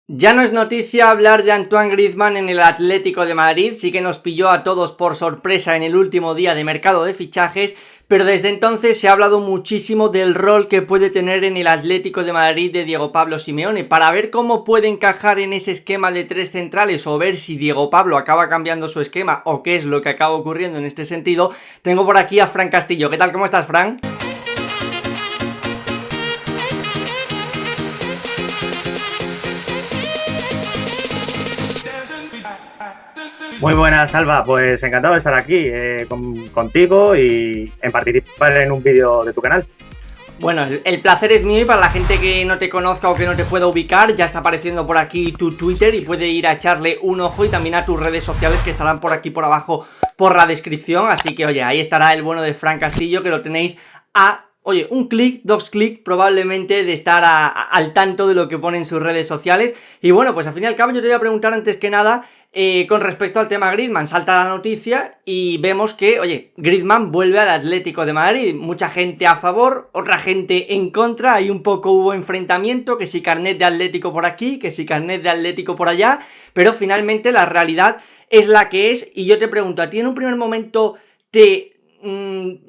Ya no es noticia hablar de Antoine Griezmann en el Atlético de Madrid, sí que nos pilló a todos por sorpresa en el último día de mercado de fichajes, pero desde entonces se ha hablado muchísimo del rol que puede tener en el Atlético de Madrid de Diego Pablo Simeone. Para ver cómo puede encajar en ese esquema de tres centrales o ver si Diego Pablo acaba cambiando su esquema o qué es lo que acaba ocurriendo en este sentido, tengo por aquí a Fran Castillo. ¿Qué tal? ¿Cómo estás, Fran? Muy buenas, Salva. Pues encantado de estar aquí contigo y en participar en un vídeo de tu canal. Bueno, el placer es mío y para la gente que no te conozca o que no te pueda ubicar, ya está apareciendo por aquí tu Twitter y puede ir a echarle un ojo y también a tus redes sociales que estarán por aquí por abajo por la descripción. Así que oye, ahí estará el bueno de Fran Castillo, que lo tenéis a... Oye, un clic, dos clics probablemente de estar al tanto de lo que pone en sus redes sociales. Y bueno, pues al fin y al cabo yo te voy a preguntar antes que nada con respecto al tema Griezmann. Salta la noticia y vemos que, oye, Griezmann vuelve al Atlético de Madrid. Mucha gente a favor, otra gente en contra. Ahí un poco hubo enfrentamiento, que si carnet de Atlético por aquí, que si carnet de Atlético por allá. Pero finalmente la realidad es la que es. Y yo te pregunto, ¿a ti en un primer momento te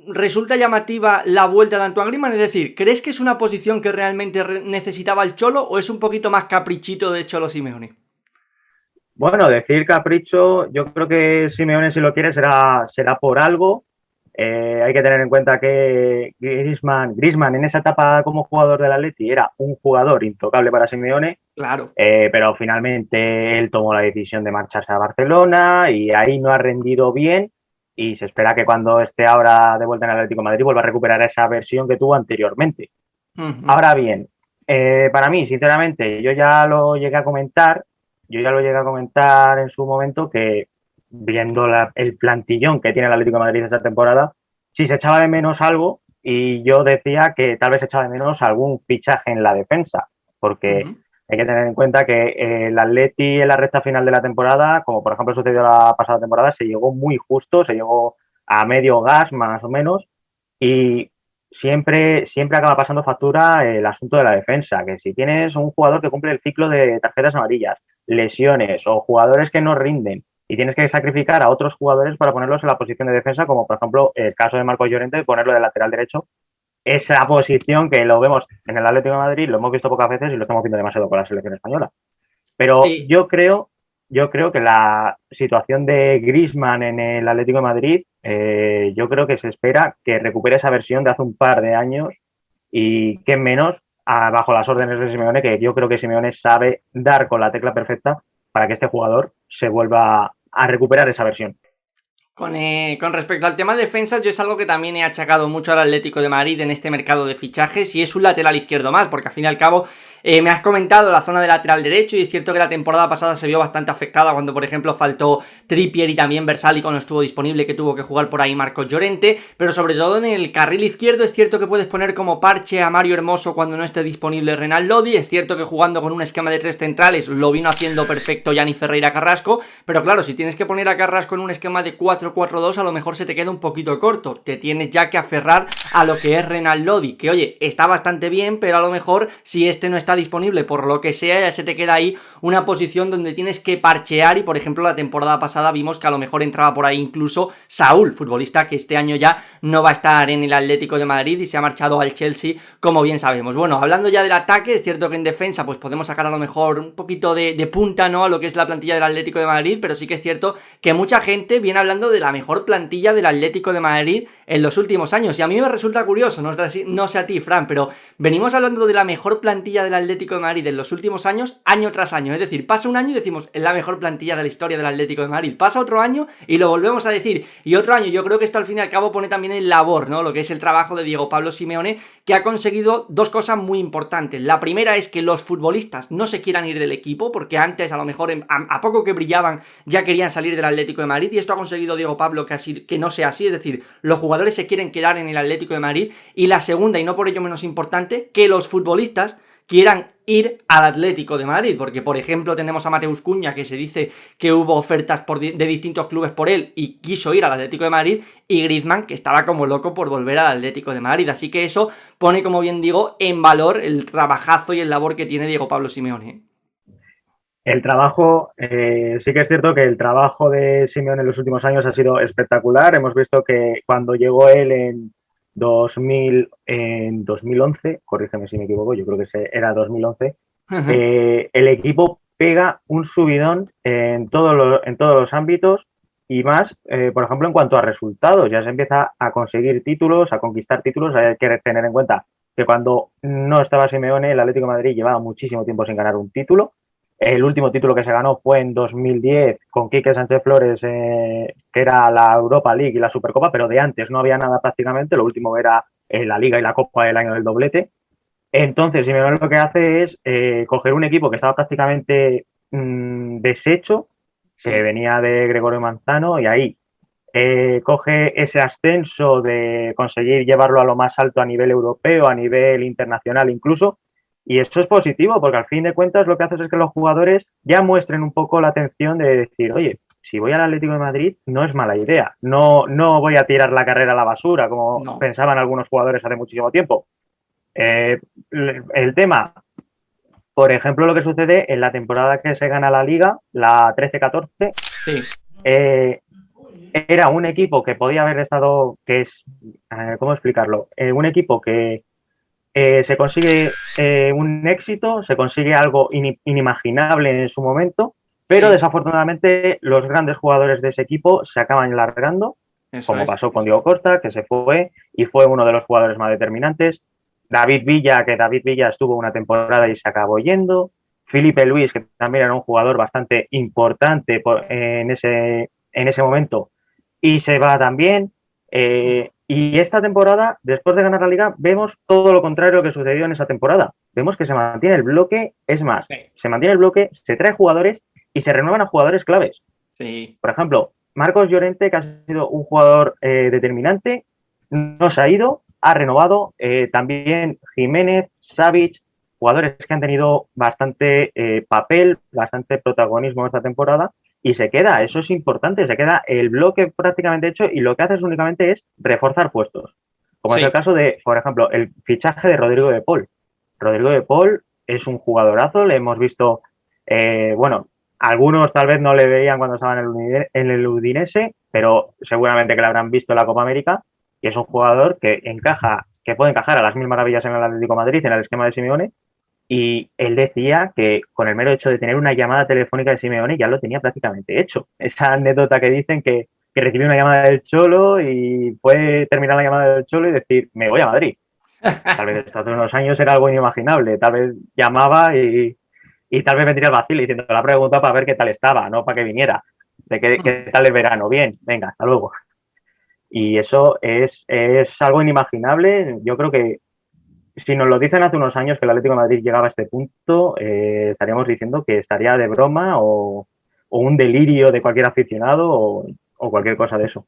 resulta llamativa la vuelta de Antoine Griezmann? Es decir, ¿crees que es una posición que realmente necesitaba el Cholo o es un poquito más caprichito de Cholo Simeone? Bueno, decir capricho, yo creo que Simeone, si lo quiere, será por algo. Hay que tener en cuenta que Griezmann en esa etapa como jugador del Atleti era un jugador intocable para Simeone, Claro. pero finalmente él tomó la decisión de marcharse a Barcelona y ahí no ha rendido bien y se espera que cuando esté ahora de vuelta en el Atlético de Madrid vuelva a recuperar esa versión que tuvo anteriormente. Ahora bien, para mí, sinceramente, yo ya lo llegué a comentar en su momento que viendo el plantillón que tiene el Atlético de Madrid esta temporada, si se echaba de menos algo, y yo decía que tal vez se echaba de menos algún fichaje en la defensa, porque hay que tener en cuenta que el Atleti en la recta final de la temporada, como por ejemplo sucedió la pasada temporada, se llegó muy justo, se llegó a medio gas más o menos, y siempre acaba pasando factura el asunto de la defensa, que si tienes un jugador que cumple el ciclo de tarjetas amarillas, lesiones o jugadores que no rinden y tienes que sacrificar a otros jugadores para ponerlos en la posición de defensa, como por ejemplo el caso de Marcos Llorente, de ponerlo de lateral derecho, esa posición que lo vemos en el Atlético de Madrid, lo hemos visto pocas veces y lo estamos viendo demasiado con la selección española. Pero Sí. yo creo que la situación de Griezmann en el Atlético de Madrid, yo creo que se espera que recupere esa versión de hace un par de años y que menos bajo las órdenes de Simeone, que yo creo que Simeone sabe dar con la tecla perfecta para que este jugador se vuelva a recuperar esa versión. Con respecto al tema de defensas, yo es algo que también he achacado mucho al Atlético de Madrid en este mercado de fichajes y es un lateral izquierdo más, porque al fin y al cabo me has comentado la zona de lateral derecho y es cierto que la temporada pasada se vio bastante afectada cuando por ejemplo faltó Trippier y también Versalico cuando estuvo disponible, que tuvo que jugar por ahí Marcos Llorente, pero sobre todo en el carril izquierdo es cierto que puedes poner como parche a Mario Hermoso cuando no esté disponible Renan Lodi. Es cierto que jugando con un esquema de tres centrales lo vino haciendo perfecto Yanni Ferreira Carrasco, pero claro, si tienes que poner a Carrasco en un esquema de 4-4-2 a lo mejor se te queda un poquito corto, te tienes ya que aferrar a lo que es Renan Lodi, que oye, está bastante bien, pero a lo mejor si este no está disponible por lo que sea, ya se te queda ahí una posición donde tienes que parchear. Y por ejemplo la temporada pasada vimos que a lo mejor entraba por ahí incluso Saúl, futbolista que este año ya no va a estar en el Atlético de Madrid y se ha marchado al Chelsea, como bien sabemos. Bueno, hablando ya del ataque, es cierto que en defensa pues podemos sacar a lo mejor un poquito de punta, ¿no?, a lo que es la plantilla del Atlético de Madrid, pero sí que es cierto que mucha gente viene hablando de la mejor plantilla del Atlético de Madrid en los últimos años, y a mí me resulta curioso, no sé a ti, Fran, pero venimos hablando de la mejor plantilla del Atlético de Madrid en los últimos años, año tras año. Es decir, pasa un año y decimos, es la mejor plantilla de la historia del Atlético de Madrid. Pasa otro año y lo volvemos a decir. Y otro año, yo creo que esto al fin y al cabo pone también en labor, ¿no?, lo que es el trabajo de Diego Pablo Simeone, que ha conseguido dos cosas muy importantes. La primera es que los futbolistas no se quieran ir del equipo, porque antes a lo mejor a poco que brillaban ya querían salir del Atlético de Madrid, y esto ha conseguido Diego Pablo que no sea así. Es decir, los jugadores se quieren quedar en el Atlético de Madrid. Y la segunda, y no por ello menos importante, que los futbolistas quieran ir al Atlético de Madrid, porque por ejemplo tenemos a Mateus Cunha, que se dice que hubo ofertas de distintos clubes por él y quiso ir al Atlético de Madrid, y Griezmann, que estaba como loco por volver al Atlético de Madrid. Así que eso pone, como bien digo, en valor el trabajazo y el labor que tiene Diego Pablo Simeone. El trabajo, sí que es cierto que el trabajo de Simeone en los últimos años ha sido espectacular. Hemos visto que cuando llegó él en 2011, corrígeme si me equivoco, yo creo que era 2011, el equipo pega un subidón en todos los ámbitos y más, por ejemplo, en cuanto a resultados. Ya se empieza a conseguir títulos, a conquistar títulos. Hay que tener en cuenta que cuando no estaba Simeone, el Atlético de Madrid llevaba muchísimo tiempo sin ganar un título. El último título que se ganó fue en 2010 con Quique Sánchez Flores, que era la Europa League y la Supercopa, pero de antes no había nada prácticamente. Lo último era la Liga y la Copa del año del doblete. Entonces, Simeone lo que hace es coger un equipo que estaba prácticamente deshecho, que Sí. venía de Gregorio Manzano, y ahí coge ese ascenso de conseguir llevarlo a lo más alto a nivel europeo, a nivel internacional incluso, y eso es positivo, porque al fin de cuentas lo que haces es que los jugadores ya muestren un poco la atención de decir, oye, si voy al Atlético de Madrid no es mala idea, no voy a tirar la carrera a la basura, como No. pensaban algunos jugadores hace muchísimo tiempo. Eh, el tema, por ejemplo, lo que sucede en la temporada que se gana la Liga, la 13-14, Sí. eh, era un equipo que podía haber estado, ¿cómo explicarlo? Un equipo que se consigue un éxito, se consigue algo inimaginable en su momento, pero Sí. desafortunadamente los grandes jugadores de ese equipo se acaban largando, Eso como es. pasó con Diego Costa, que se fue y fue uno de los jugadores más determinantes. David Villa, que David Villa estuvo una temporada y se acabó yendo. Felipe Luis, que también era un jugador bastante importante en ese momento, y se va también. Y esta temporada, después de ganar la liga, vemos todo lo contrario que sucedió en esa temporada. Vemos que se mantiene el bloque, es más, Sí. se mantiene el bloque, se trae jugadores y se renuevan a jugadores claves. Sí. Por ejemplo, Marcos Llorente, que ha sido un jugador determinante, no se ha ido, ha renovado. También Jiménez, Savic, jugadores que han tenido bastante papel, bastante protagonismo esta temporada y se queda, eso es importante, se queda el bloque prácticamente hecho y lo que haces únicamente es reforzar puestos. Como es el Sí. caso de, por ejemplo, el fichaje de Rodrigo de Paul. Rodrigo de Paul es un jugadorazo, le hemos visto, bueno, algunos tal vez no le veían cuando estaban en el Udinese, pero seguramente que lo habrán visto en la Copa América y es un jugador que encaja, que puede encajar a las mil maravillas en el Atlético de Madrid, en el esquema de Simeone, y él decía que con el mero hecho de tener una llamada telefónica de Simeone ya lo tenía prácticamente hecho. Esa anécdota que dicen que recibió una llamada del Cholo y fue terminar la llamada del Cholo y decir, me voy a Madrid. Tal vez hace unos años era algo inimaginable. Tal vez llamaba y tal vez vendría el vacío diciendo la pregunta para ver qué tal estaba, no para que viniera. De qué tal el verano. Bien, venga, hasta luego. Y eso es algo inimaginable. Yo creo que si nos lo dicen hace unos años que el Atlético de Madrid llegaba a este punto, estaríamos diciendo que estaría de broma o un delirio de cualquier aficionado o cualquier cosa de eso.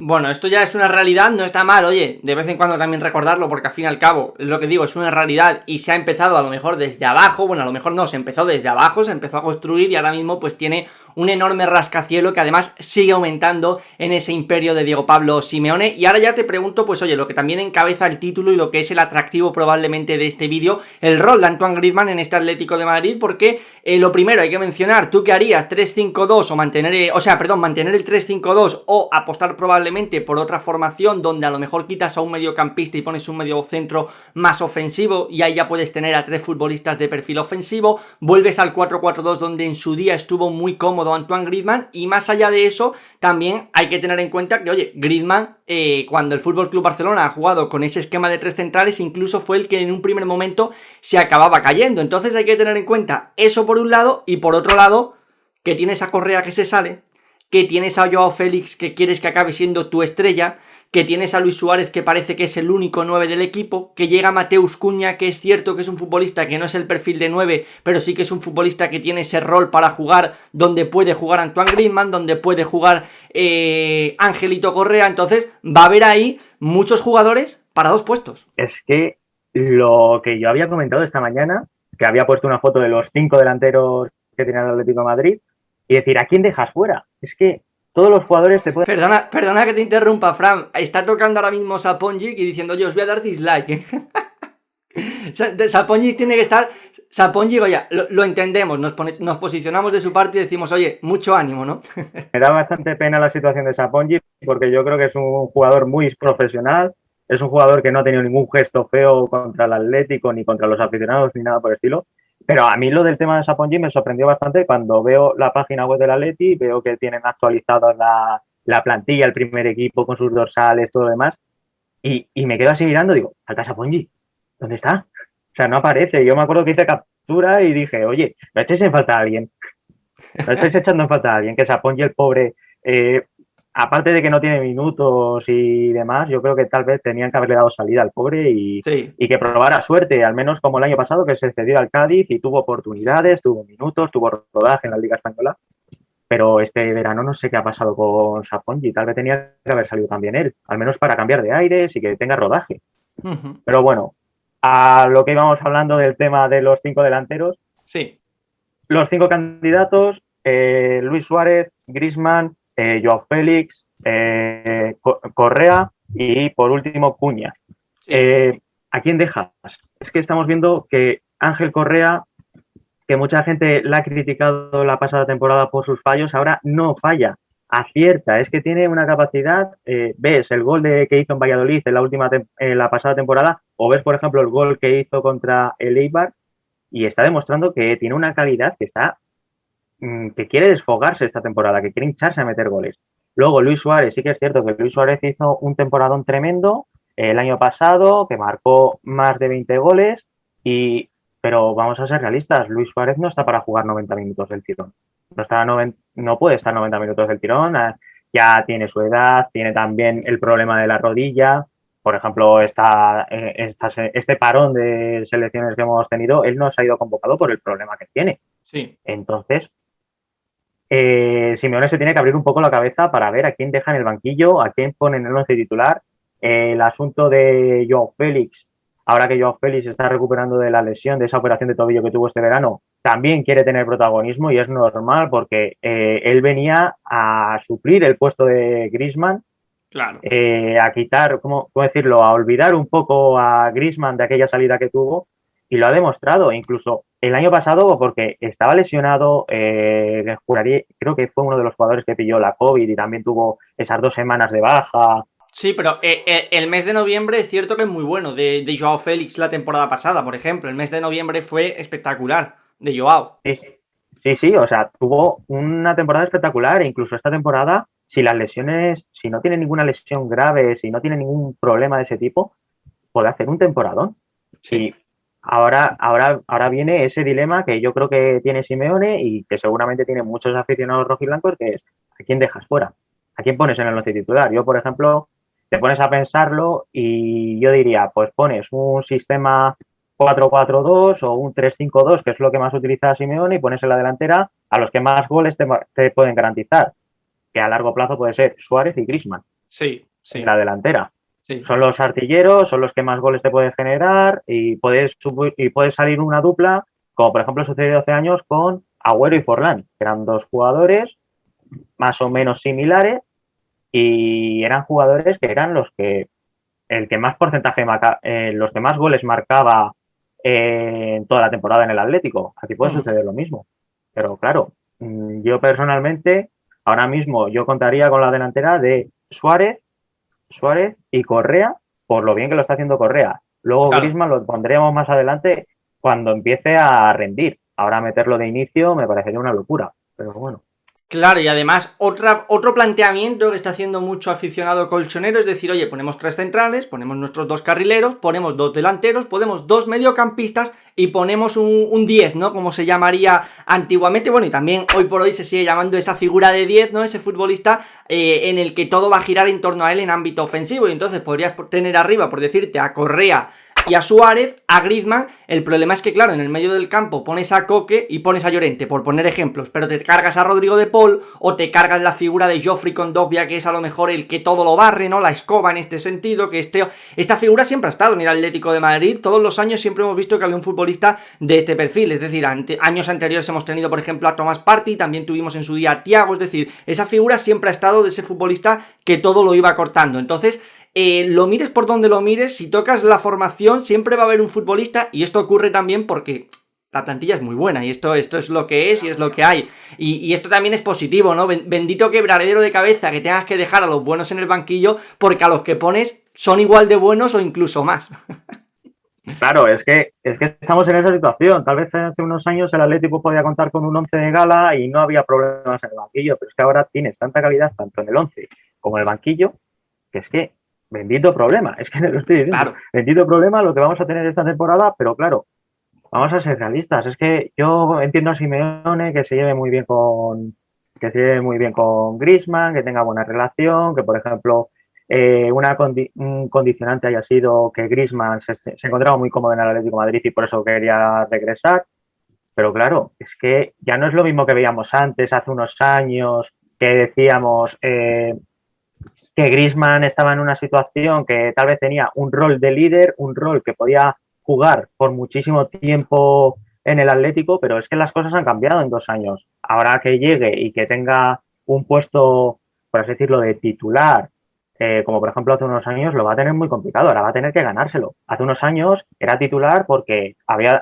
Bueno, esto ya es una realidad, no está mal, oye, de vez en cuando también recordarlo, porque al fin y al cabo, es lo que digo, es una realidad y se ha empezado a lo mejor desde abajo, bueno, a lo mejor no, se empezó desde abajo, se empezó a construir y ahora mismo pues tiene un enorme rascacielo que además sigue aumentando en ese imperio de Diego Pablo Simeone. Y ahora ya te pregunto, pues oye, lo que también encabeza el título y lo que es el atractivo probablemente de este vídeo, el rol de Antoine Griezmann en este Atlético de Madrid, porque lo primero hay que mencionar, ¿tú qué harías? ¿3-5-2 o mantener, mantener el 3-5-2 o apostar probablemente por otra formación donde a lo mejor quitas a un mediocampista y pones un mediocentro más ofensivo y ahí ya puedes tener a 3 futbolistas de perfil ofensivo, vuelves al 4-4-2 donde en su día estuvo muy cómodo Antoine Griezmann? Y más allá de eso también hay que tener en cuenta que, oye, Griezmann cuando el FC Barcelona ha jugado con ese esquema de 3 centrales incluso fue el que en un primer momento se acababa cayendo. Entonces hay que tener en cuenta eso por un lado, y por otro lado que tienes a Correa que se sale, que tienes a Joao Félix que quieres que acabe siendo tu estrella, que tienes a Luis Suárez que parece que es el único 9 del equipo, que llega Mateus Cunha, que es cierto que es un futbolista que no es el perfil de 9, pero sí que es un futbolista que tiene ese rol para jugar donde puede jugar Antoine Griezmann, donde puede jugar Angelito Correa. Entonces va a haber ahí muchos jugadores para dos puestos. Es que lo que yo había comentado esta mañana, que había puesto una foto de los 5 delanteros que tiene el Atlético de Madrid, y decir, ¿a quién dejas fuera? Es que todos los jugadores te pueden... Perdona que te interrumpa, Fran. Está tocando ahora mismo Saponjic y diciendo, yo os voy a dar dislike. Sapongi tiene que estar. Sapongi, oye, lo entendemos, nos posicionamos de su parte y decimos, oye, mucho ánimo, ¿no? Me da bastante pena la situación de Sapongi porque yo creo que es un jugador muy profesional, es un jugador que no ha tenido ningún gesto feo contra el Atlético ni contra los aficionados ni nada por el estilo. Pero a mí lo del tema de Sapongi me sorprendió bastante cuando veo la página web del Atleti, veo que tienen actualizada la plantilla, el primer equipo con sus dorsales, todo lo demás, y me quedo así mirando, digo, falta Sapongi, ¿dónde está? O sea, no aparece. Yo me acuerdo que hice captura y dije, oye, ¿no echéis en falta a alguien? ¿No estáis echando en falta a alguien? Que Sapongi, el pobre, aparte de que no tiene minutos y demás, yo creo que tal vez tenían que haberle dado salida al pobre Sí. y que probara suerte, al menos como el año pasado, que se cedió al Cádiz y tuvo oportunidades, tuvo minutos, tuvo rodaje en la Liga Española. Pero este verano no sé qué ha pasado con Sapongi. Tal vez tenía que haber salido también él, al menos para cambiar de aires y que tenga rodaje. Pero bueno, a lo que íbamos hablando del tema de los 5 delanteros. Sí. Los 5 candidatos, Luis Suárez, Griezmann, Joao Félix, Correa y por último Cuña. Sí. ¿A quién dejas? Es que estamos viendo que Ángel Correa, que mucha gente la ha criticado la pasada temporada por sus fallos, ahora no falla, acierta, es que tiene una capacidad, ves el gol que hizo en Valladolid en la pasada temporada, o ves, por ejemplo, el gol que hizo contra el Eibar, y está demostrando que tiene una calidad que quiere desfogarse esta temporada, que quiere hincharse a meter goles. Luego Luis Suárez, sí que es cierto que Luis Suárez hizo un temporadón tremendo el año pasado, que marcó más de 20 goles, pero vamos a ser realistas, Luis Suárez no está para jugar 90 minutos del tirón. No puede estar 90 minutos del tirón, ya tiene su edad, tiene también el problema de la rodilla. Por ejemplo, este parón de selecciones que hemos tenido, él no se ha ido convocado por el problema que tiene. Sí. Entonces, Simeone se tiene que abrir un poco la cabeza para ver a quién deja en el banquillo, a quién pone en el once titular. El asunto de Joao Félix, ahora que Joao Félix está recuperando de la lesión, de esa operación de tobillo que tuvo este verano, también quiere tener protagonismo y es normal porque él venía a suplir el puesto de Griezmann, Claro. a quitar, ¿cómo decirlo?, a olvidar un poco a Griezmann de aquella salida que tuvo, y lo ha demostrado, incluso el año pasado, porque estaba lesionado, creo que fue uno de los jugadores que pilló la COVID y también tuvo esas 2 semanas de baja. Sí, pero el mes de noviembre es cierto que es muy bueno de Joao Félix la temporada pasada, por ejemplo. El mes de noviembre fue espectacular de Joao. Sí, o sea, tuvo una temporada espectacular e incluso esta temporada, si no tiene ninguna lesión grave, si no tiene ningún problema de ese tipo, puede hacer un temporadón. Sí. Y ahora viene ese dilema que yo creo que tiene Simeone y que seguramente tiene muchos aficionados rojiblancos, que es ¿a quién dejas fuera? ¿A quién pones en el once titular? Yo, por ejemplo, te pones a pensarlo y yo diría, pues pones un sistema 4-4-2 o un 3-5-2, que es lo que más utiliza Simeone, y pones en la delantera a los que más goles te pueden garantizar, que a largo plazo puede ser Suárez y Griezmann. Sí. En la delantera. Sí. Son los artilleros, son los que más goles te pueden generar y puedes salir una dupla, como por ejemplo sucedió hace años con Agüero y Forlán, que eran 2 jugadores más o menos similares y eran jugadores que eran los que más porcentaje los que más goles marcaba en toda la temporada en el Atlético. Aquí puede suceder lo mismo. Pero claro, yo personalmente, ahora mismo yo contaría con la delantera de Suárez y Correa, por lo bien que lo está haciendo Correa. Luego claro, Griezmann lo pondremos más adelante cuando empiece a rendir. Ahora meterlo de inicio me parecería una locura, pero bueno. Claro, y además otro planteamiento que está haciendo mucho aficionado colchonero es decir, oye, ponemos 3 centrales, ponemos nuestros 2 carrileros, ponemos 2 delanteros, ponemos 2 mediocampistas y ponemos un 10, ¿no? Como se llamaría antiguamente, bueno, y también hoy por hoy se sigue llamando esa figura de 10, ¿no? Ese futbolista en el que todo va a girar en torno a él en ámbito ofensivo y entonces podrías tener arriba, por decirte, a Correa y a Suárez, a Griezmann. El problema es que, claro, en el medio del campo pones a Coque y pones a Llorente, por poner ejemplos, pero te cargas a Rodrigo de Paul o te cargas la figura de Joffrey Kondogbia, que es a lo mejor el que todo lo barre, ¿no? La escoba en este sentido, que esta figura siempre ha estado en el Atlético de Madrid. Todos los años siempre hemos visto que había un futbolista de este perfil, es decir, años anteriores hemos tenido, por ejemplo, a Thomas Partey, también tuvimos en su día a Thiago, es decir, esa figura siempre ha estado de ese futbolista que todo lo iba cortando. Entonces, lo mires por donde lo mires, si tocas la formación siempre va a haber un futbolista, y esto ocurre también porque la plantilla es muy buena y esto es lo que es y es lo que hay. Y esto también es positivo, ¿no? Bendito quebradero de cabeza que tengas que dejar a los buenos en el banquillo porque a los que pones son igual de buenos o incluso más. Claro, es que estamos en esa situación. Tal vez hace unos años el Atlético podía contar con un 11 de gala y no había problemas en el banquillo, pero es que ahora tienes tanta calidad tanto en el 11 como en el banquillo que es que bendito problema, es que lo estoy diciendo, Claro. bendito problema lo que vamos a tener esta temporada, pero claro, vamos a ser realistas. Es que yo entiendo a Simeone que se lleve muy bien con Griezmann, que tenga buena relación, que por ejemplo un condicionante haya sido que Griezmann se encontraba muy cómodo en el Atlético de Madrid y por eso quería regresar. Pero claro, es que ya no es lo mismo que veíamos antes, hace unos años, que decíamos que Griezmann estaba en una situación que tal vez tenía un rol de líder, un rol que podía jugar por muchísimo tiempo en el Atlético, pero es que las cosas han cambiado en 2 años. Ahora que llegue y que tenga un puesto, por así decirlo, de titular, como por ejemplo hace unos años, lo va a tener muy complicado, ahora va a tener que ganárselo. Hace unos años era titular porque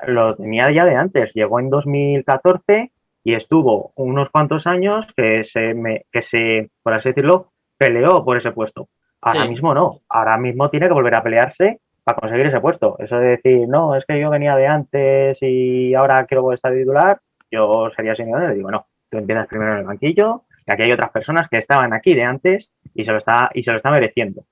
lo tenía ya de antes, llegó en 2014 y estuvo unos cuantos años por así decirlo, peleó por ese puesto. Ahora Sí. mismo no, ahora mismo tiene que volver a pelearse para conseguir ese puesto. Eso de decir, no, es que yo venía de antes y ahora quiero estar titular, yo sería Simeone y le digo, no, tú empiezas primero en el banquillo, que aquí hay otras personas que estaban aquí de antes y se lo está mereciendo.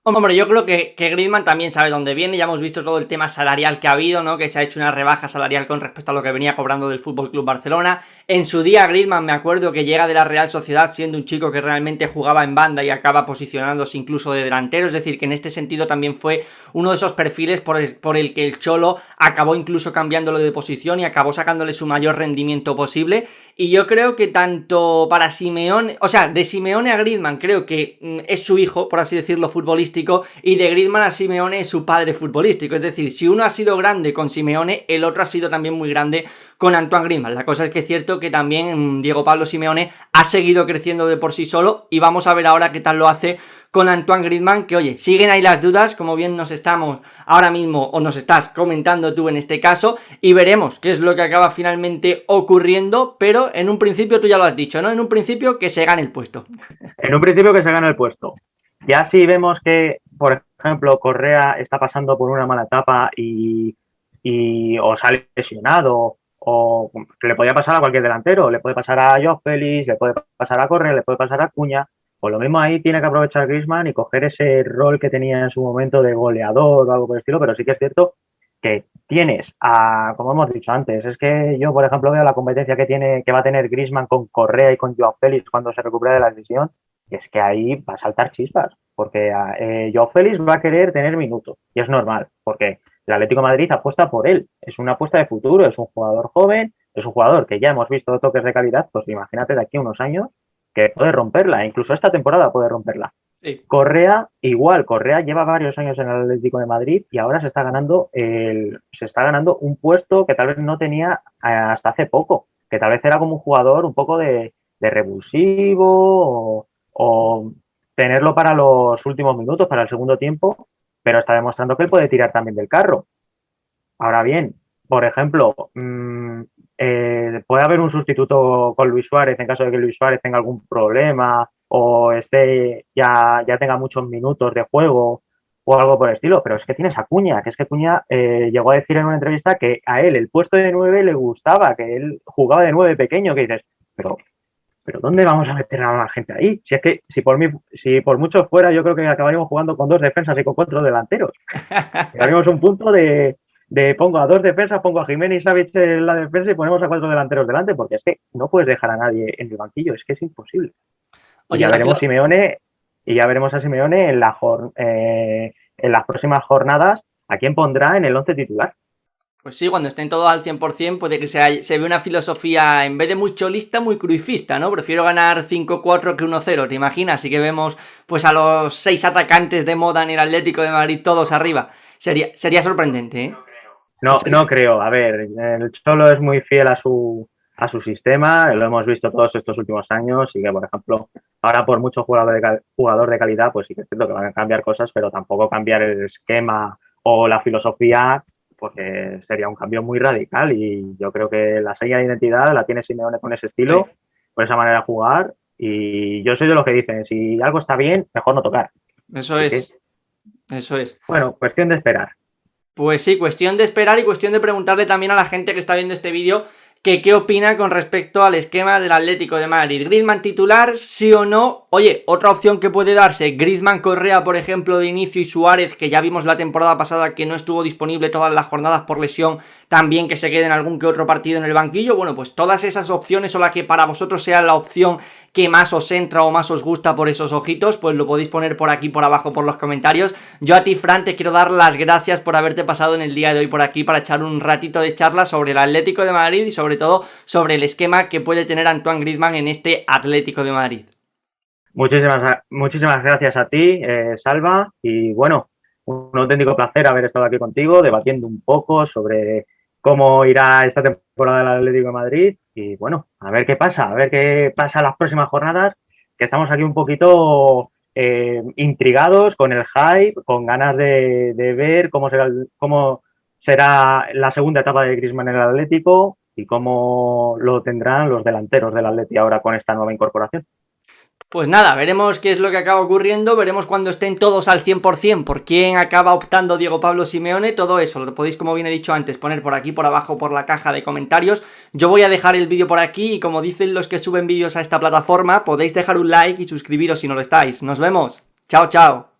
Hombre, yo creo que Griezmann también sabe dónde viene, ya hemos visto todo el tema salarial que ha habido, ¿no? Que se ha hecho una rebaja salarial con respecto a lo que venía cobrando del Fútbol Club Barcelona. En su día Griezmann me acuerdo que llega de la Real Sociedad siendo un chico que realmente jugaba en banda y acaba posicionándose incluso de delantero, es decir, que en este sentido también fue uno de esos perfiles por el que el Cholo acabó incluso cambiándolo de posición y acabó sacándole su mayor rendimiento posible. Y yo creo que tanto para Simeone, o sea, de Simeone a Griezmann creo que es su hijo, por así decirlo, futbolístico, y de Griezmann a Simeone es su padre futbolístico. Es decir, si uno ha sido grande con Simeone, el otro ha sido también muy grande con Antoine Griezmann. La cosa es que es cierto que también Diego Pablo Simeone ha seguido creciendo de por sí solo y vamos a ver ahora qué tal lo hace con Antoine Griezmann, que oye, siguen ahí las dudas, como bien nos estamos ahora mismo, o nos estás comentando tú en este caso, y veremos qué es lo que acaba finalmente ocurriendo, pero en un principio tú ya lo has dicho, ¿no? En un principio que se gane el puesto. En un principio que se gane el puesto. Ya si vemos que, por ejemplo, Correa está pasando por una mala etapa y o sale lesionado, o le podría pasar a cualquier delantero, le puede pasar a Joao Félix, le puede pasar a Correa, le puede pasar a Acuña, pues lo mismo ahí tiene que aprovechar Griezmann y coger ese rol que tenía en su momento de goleador o algo por el estilo, pero sí que es cierto que tienes como hemos dicho antes, es que yo, por ejemplo, veo la competencia que va a tener Griezmann con Correa y con Joao Félix cuando se recupere de la lesión, y es que ahí va a saltar chispas, porque Joao Félix va a querer tener minutos, y es normal, porque el Atlético de Madrid apuesta por él, es una apuesta de futuro, es un jugador joven, es un jugador que ya hemos visto toques de calidad, pues imagínate de aquí a unos años que puede romperla, incluso esta temporada puede romperla. Sí. Correa, igual, Correa lleva varios años en el Atlético de Madrid y ahora se está ganando un puesto que tal vez no tenía hasta hace poco, que tal vez era como un jugador un poco de revulsivo o tenerlo para los últimos minutos, para el segundo tiempo, pero está demostrando que él puede tirar también del carro. Ahora bien, por ejemplo, puede haber un sustituto con Luis Suárez en caso de que Luis Suárez tenga algún problema o ya tenga muchos minutos de juego o algo por el estilo, pero es que tienes a Cuña, que es que Cuña llegó a decir en una entrevista que a él el puesto de 9 le gustaba, que él jugaba de 9 pequeño, que dices, pero ¿dónde vamos a meter a la gente ahí? Si es que si por mucho fuera, yo creo que acabaríamos jugando con 2 defensas y con 4 delanteros. Llegaríamos a un punto de pongo a 2 defensas, pongo a Jiménez y Savic en la defensa y ponemos a 4 delanteros delante, porque es que no puedes dejar a nadie en el banquillo, es que es imposible. Oye, Y ya veremos a Simeone en las próximas jornadas a quién pondrá en el 11 titular. pues sí, cuando estén todos al 100% puede que se ve una filosofía, en vez de muy cholista, muy cruifista, ¿no? Prefiero ganar 5-4 que 1-0, ¿te imaginas? Así que vemos pues a los 6 atacantes de moda en el Atlético de Madrid todos arriba. Sería sorprendente, ¿eh? No creo. A ver, el Cholo es muy fiel a su sistema, lo hemos visto todos estos últimos años y que, por ejemplo, ahora por mucho jugador de calidad, pues sí que es cierto que van a cambiar cosas, pero tampoco cambiar el esquema o la filosofía, porque sería un cambio muy radical y yo creo que la seña de identidad la tiene Simeone con ese estilo, con esa manera de jugar y yo soy de los que dicen, si algo está bien, mejor no tocar. Eso Así es, que, eso es. bueno, cuestión de esperar. Pues sí, cuestión de esperar y cuestión de preguntarle también a la gente que está viendo este vídeo que qué opina con respecto al esquema del Atlético de Madrid. ¿Griezmann titular, sí o no? Oye, otra opción que puede darse, Griezmann, Correa, por ejemplo, de inicio y Suárez, que ya vimos la temporada pasada que no estuvo disponible todas las jornadas por lesión, también que se quede en algún que otro partido en el banquillo. Bueno, pues todas esas opciones o la que para vosotros sea la opción que más os entra o más os gusta por esos ojitos, pues lo podéis poner por aquí, por abajo, por los comentarios. Yo a ti, Fran, te quiero dar las gracias por haberte pasado en el día de hoy por aquí para echar un ratito de charla sobre el Atlético de Madrid y sobre todo sobre el esquema que puede tener Antoine Griezmann en este Atlético de Madrid. Muchísimas gracias a ti, Salva, y bueno, un auténtico placer haber estado aquí contigo, debatiendo un poco sobre cómo irá esta temporada del Atlético de Madrid y bueno, a ver qué pasa las próximas jornadas, que estamos aquí un poquito intrigados con el hype, con ganas de ver cómo será la segunda etapa de Griezmann en el Atlético y cómo lo tendrán los delanteros del Atlético ahora con esta nueva incorporación. Pues nada, veremos qué es lo que acaba ocurriendo, veremos cuando estén todos al 100% por quién acaba optando Diego Pablo Simeone, todo eso lo podéis, como bien he dicho antes, poner por aquí, por abajo, por la caja de comentarios. Yo voy a dejar el vídeo por aquí y como dicen los que suben vídeos a esta plataforma, podéis dejar un like y suscribiros si no lo estáis. Nos vemos, chao chao.